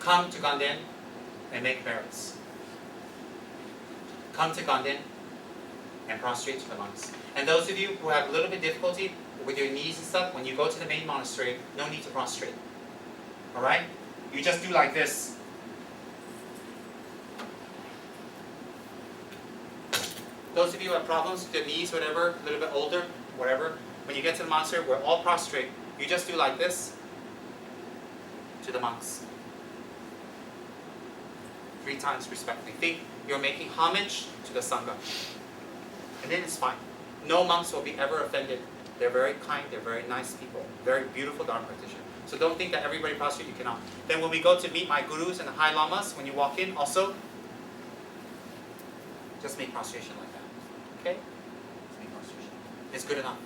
come to Ganden and make merits. Come to Ganden and prostrate to the monks. And those of you who have a little bit difficulty with your knees and stuff, when you go to the main monastery, no need to prostrate. Alright? You just do like this. Those of you who have problems with your knees, whatever, a little bit older, whatever, when you get to the monastery, we're all prostrate. You just do like this to the monks. 3 times respectfully. Think you're making homage to the Sangha. And then it's fine. No monks will be ever offended. They're very kind, they're very nice people. Very beautiful Dharma practitioner. So don't think that everybody prostrate, you cannot. Then when we go to meet my gurus and the high lamas, when you walk in, also, just make prostration like that. Okay? Just make prostration. It's good enough.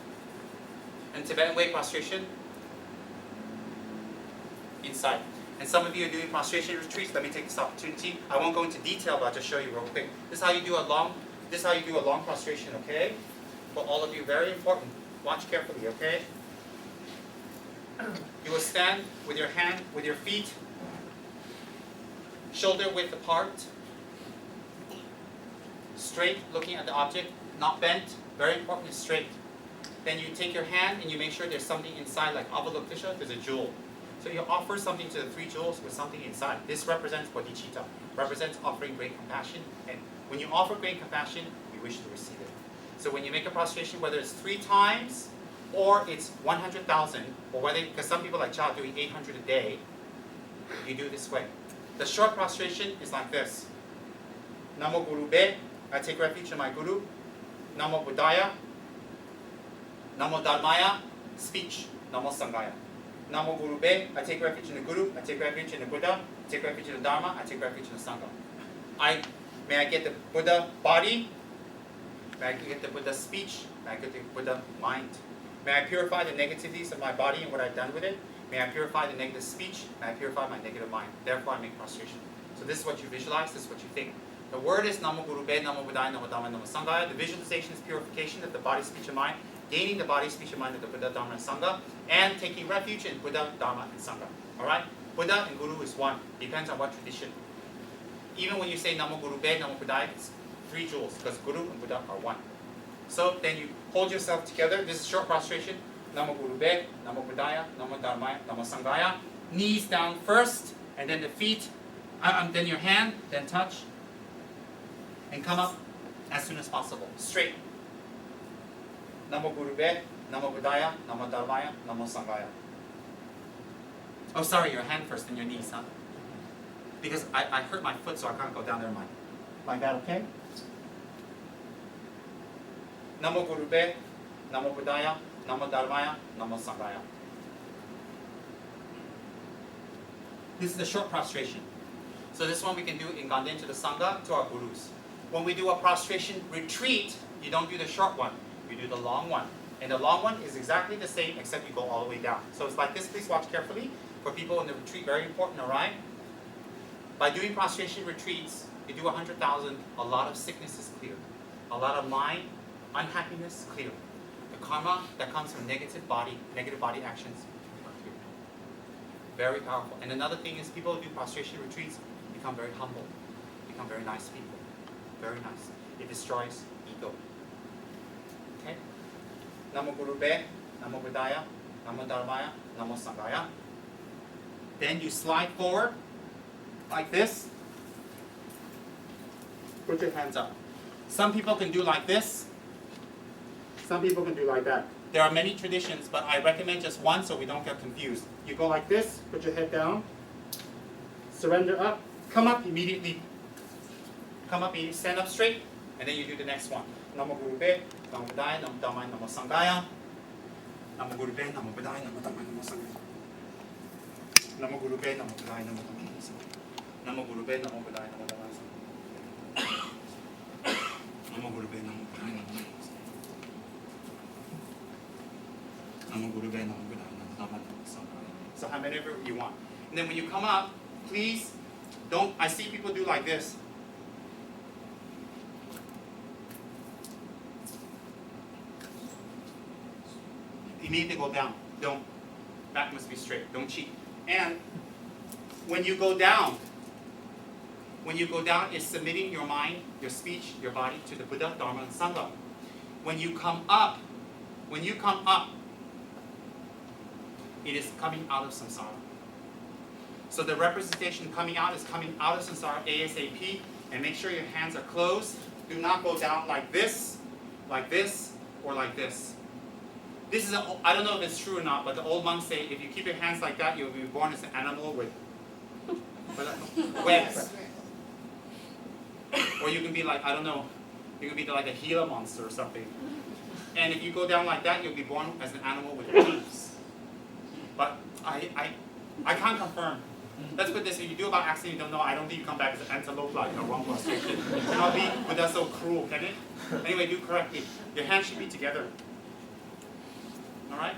And Tibetan way prostration, inside. And some of you are doing prostration retreats. Let me take this opportunity. I won't go into detail, but I'll just show you real quick. This is how you do a long prostration, okay? For all of you, very important. Watch carefully, okay? You will stand with your hand, with your feet, shoulder width apart, straight, looking at the object, not bent. Very important, is straight. Then you take your hand and you make sure there's something inside, like Avalokitesha, there's a jewel. So you offer something to the 3 jewels with something inside. This represents bodhicitta, represents offering great compassion. And when you offer great compassion, we wish to receive it. So when you make a prostration, whether it's 3 times or it's 100,000, or whether, because some people like Cha doing 800 a day, you do this way. The short prostration is like this. Namo Guru Be, I take refuge in my Guru. Namo Buddhaya. Namo Dharmaya, speech. Namo Sanghaya. Namo Guru Be, I take refuge in the Guru, I take refuge in the Buddha, I take refuge in the Dharma, I take refuge in the Sangha. May I get the Buddha body, may I get the Buddha speech, may I get the Buddha mind. May I purify the negativities of my body and what I've done with it. May I purify the negative speech, may I purify my negative mind. Therefore I make prostration. So this is what you visualize, this is what you think. The word is Namo Guru Be, Namo Buddhaya, Namo Dhamma, Namo Sanghaya. The visualization is purification of the body, speech, and mind. Gaining the body, speech, and mind of the Buddha, Dharma, and Sangha, and taking refuge in Buddha, Dharma, and Sangha. Alright? Buddha and Guru is one. Depends on what tradition. Even when you say Namo Guru Be, Namo Buddhaya, it's 3 jewels, because Guru and Buddha are one. So then you hold yourself together. This is short prostration. Namo Guru Be, Namo Buddhaya, Namo Dharmaya, Namo Sanghaya. Knees down first, and then the feet, then your hand, then touch, and come up as soon as possible. Straight. Namo Guru Be, Namo Buddhaya, Namo Dharmaya, Namo Sanghaya. Oh, sorry, your hand first, then your knees, huh? Because I hurt my foot, so I can't go down there. Like that, okay? Namo Guru Be, Namo Buddhaya, Namo Dharmaya, Namo Sanghaya. This is the short prostration. So this one we can do in Ganden to the Sangha, to our Gurus. When we do a prostration retreat, you don't do the short one. You do the long one. And the long one is exactly the same, except you go all the way down. So it's like this. Please watch carefully. For people in the retreat, very important, all right? By doing prostration retreats, you do 100,000, a lot of sickness is cleared. A lot of mind, unhappiness, cleared. The karma that comes from negative body actions are cleared. Very powerful. And another thing is people who do prostration retreats become very humble, become very nice people. Very nice. It destroys ego. Okay? Namo Guru Be, Namo Buddhaya, Namo Dharmaya, Namo Sanghaya. Then you slide forward like this. Put your hands up. Some people can do like this. Some people can do like that. There are many traditions, but I recommend just one so we don't get confused. You go like this, put your head down, surrender up, come up immediately. Come up, stand up straight, and then you do the next one. Namo Guru Be, Namo Buddhaya, Namo Dhamma, Namo Sanghaya. Namo Guru Be, Namo Buddhaya, Namo Dhamma, Namo Sanghaya. Namo Guru Be, Namo Buddhaya, Namo Dhamma, Namo Sanghaya. Namo Guru Be, Namo Buddhaya, Namo Dhamma, Namo Sanghaya. Namo Guru Be, Namo Buddhaya, Namo Dhamma, Sanghaya. Namo Guru Be, Namo Buddhaya, Namo Dhamma, Namo Sanghaya. So how many of you want? And then when you come up, please don't. I see people do like this. You need to go down. Don't. Back must be straight. Don't cheat. And when you go down, it's submitting your mind, your speech, your body to the Buddha, Dharma, and Sangha. When you come up, it is coming out of samsara. So the representation coming out is coming out of samsara ASAP, and make sure your hands are closed. Do not go down like this, or like this. This is, I don't know if it's true or not, but the old monks say if you keep your hands like that, you'll be born as an animal with webs. Or you can be like, I don't know, you can be like a Gila monster or something. And if you go down like that, you'll be born as an animal with wings. But I can't confirm. Let's put this, if you do about accident, you don't know, I don't think you come back as an antelope like a wrong prostration. It cannot be, but that's so cruel, can it? Anyway, do correctly. Your hands should be together. Alright?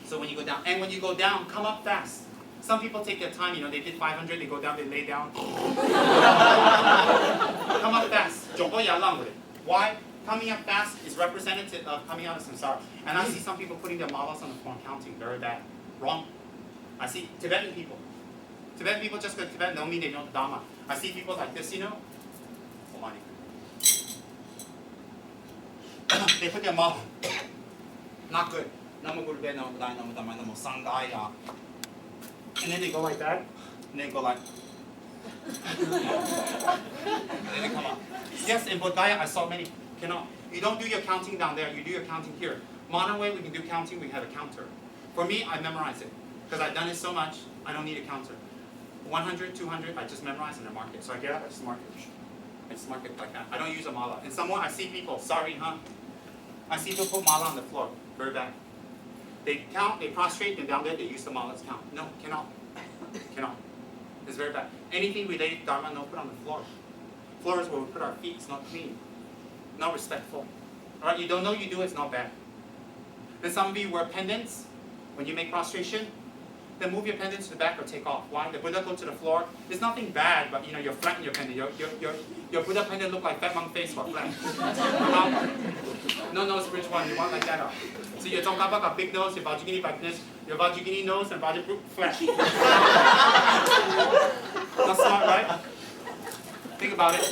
So when you go down, and when you go down, come up fast. Some people take their time, they did 500, they go down, they lay down. Come up fast. Why? Coming up fast is representative of coming out of samsara. And I see some people putting their malas on the floor and counting. Very bad. Wrong. I see Tibetan people. Tibetan people just go to Tibet don't mean they know the Dharma. I see people like this, They put their mala. Not good. And then they go like that. And then go like. And then they come up. Yes, in Bodh Gaya I saw many. Cannot. You don't do your counting down there. You do your counting here. Modern way we can do counting. We have a counter. For me, I memorize it because I've done it so much. I don't need a counter. 100, 200. I just memorize and I mark it. So I get up. I just mark it. I just mark it like that. I don't use a mala. And somewhere I see people. Sorry, huh? I see people put mala on the floor. Very bad. They count, they prostrate, and down there they use the malas count. No, cannot. Cannot. It's very bad. Anything related to Dharma, no, put on the floor. Floor is where we put our feet. It's not clean. Not respectful. Alright, you don't know you do it, it's not bad. And some of you wear pendants when you make prostration. Then move your pendants to the back or take off. Why? The Buddha go to the floor. There's nothing bad, but you're flat in your pendant. Your Buddha pendant look like fat monk face or flat. No spiritual one. You want like that. So your Tsongkhapa got big nose, your Vajrayogini like this, your Vajrayogini nose and Vajrayogini flat. Not smart, right? Think about it.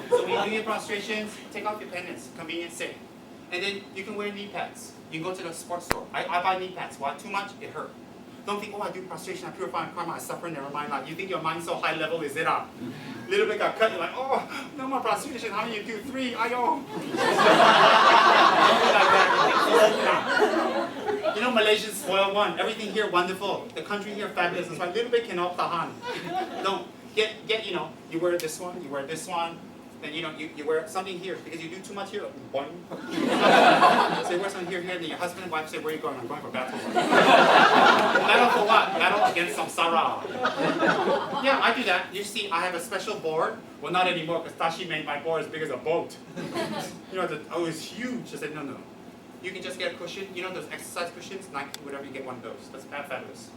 So when you do your prostrations, take off your pendants, convenient sit. And then you can wear knee pads. You can go to the sports store. I buy knee pads. Why? Too much, it hurt. Don't think, I do prostration, I purify karma, I suffer, never mind. Like, you think your mind's so high level, is it up? Little bit got cut, you're like, no more prostration, how many you do? 3, ayo. Malaysians spoil one. Everything here wonderful. The country here fabulous. That's why a little bit cannot tahan. Don't. Get, you wear this one, you wear this one. Then you wear something here because you do too much here. Boing. So you wear something here, and then your husband and wife say, "Where are you going?" "I'm going for battle." Battle for what? Battle against samsara. Yeah, I do that. You see, I have a special board. Well, not anymore because Tashi made my board as big as a boat. It's huge. I said, no. You can just get a cushion. Those exercise cushions, Nike, whatever. You get one of those. That's fabulous.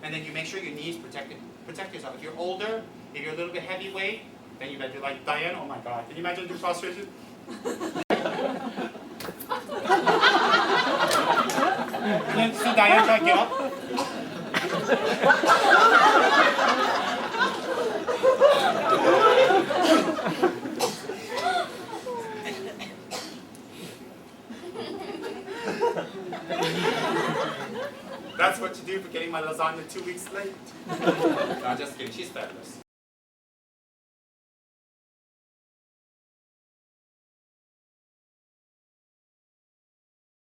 And then you make sure your knees protected. Protect yourself. If you're older, if you're a little bit heavyweight. Then you better like Diane, oh my God. Can you imagine doing prostration? See Diane try to get up? That's what you do for getting my lasagna 2 weeks late. No, just kidding. She's fabulous.